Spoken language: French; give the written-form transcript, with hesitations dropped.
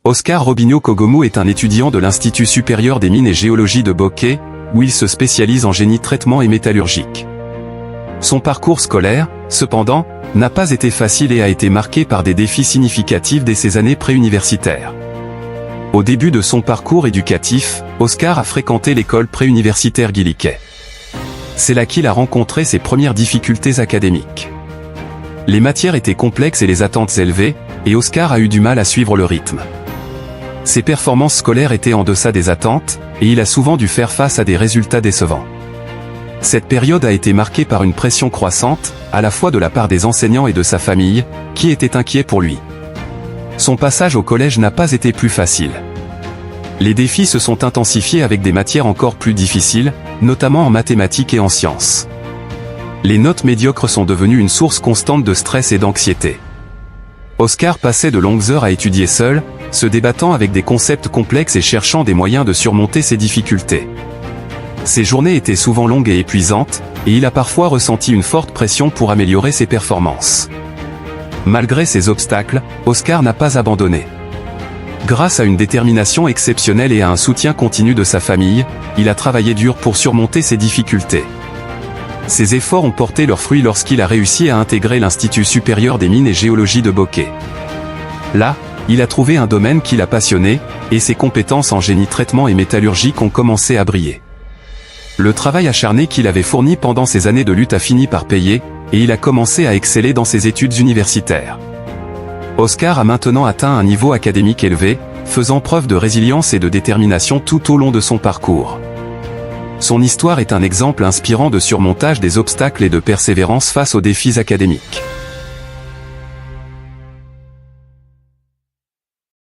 Oscar Robinho Kogomu est un étudiant de l'Institut supérieur des mines et géologie de Bokeh, où il se spécialise en génie traitement et métallurgique. Son parcours scolaire, cependant, n'a pas été facile et a été marqué par des défis significatifs dès ses années préuniversitaires. Au début de son parcours éducatif, Oscar a fréquenté l'école préuniversitaire Gilliquet. C'est là qu'il a rencontré ses premières difficultés académiques. Les matières étaient complexes et les attentes élevées, et Oscar a eu du mal à suivre le rythme. Ses performances scolaires étaient en deçà des attentes, et il a souvent dû faire face à des résultats décevants. Cette période a été marquée par une pression croissante, à la fois de la part des enseignants et de sa famille, qui étaient inquiets pour lui. Son passage au collège n'a pas été plus facile. Les défis se sont intensifiés avec des matières encore plus difficiles, notamment en mathématiques et en sciences. Les notes médiocres sont devenues une source constante de stress et d'anxiété. Oscar passait de longues heures à étudier seul, se débattant avec des concepts complexes et cherchant des moyens de surmonter ses difficultés. Ses journées étaient souvent longues et épuisantes, et il a parfois ressenti une forte pression pour améliorer ses performances. Malgré ces obstacles, Oscar n'a pas abandonné. Grâce à une détermination exceptionnelle et à un soutien continu de sa famille, il a travaillé dur pour surmonter ses difficultés. Ses efforts ont porté leurs fruits lorsqu'il a réussi à intégrer l'Institut supérieur des mines et géologie de Bokeh. Là, il a trouvé un domaine qui l'a passionné, et ses compétences en génie traitement et métallurgique ont commencé à briller. Le travail acharné qu'il avait fourni pendant ses années de lutte a fini par payer, et il a commencé à exceller dans ses études universitaires. Oscar a maintenant atteint un niveau académique élevé, faisant preuve de résilience et de détermination tout au long de son parcours. Son histoire est un exemple inspirant de surmontage des obstacles et de persévérance face aux défis académiques.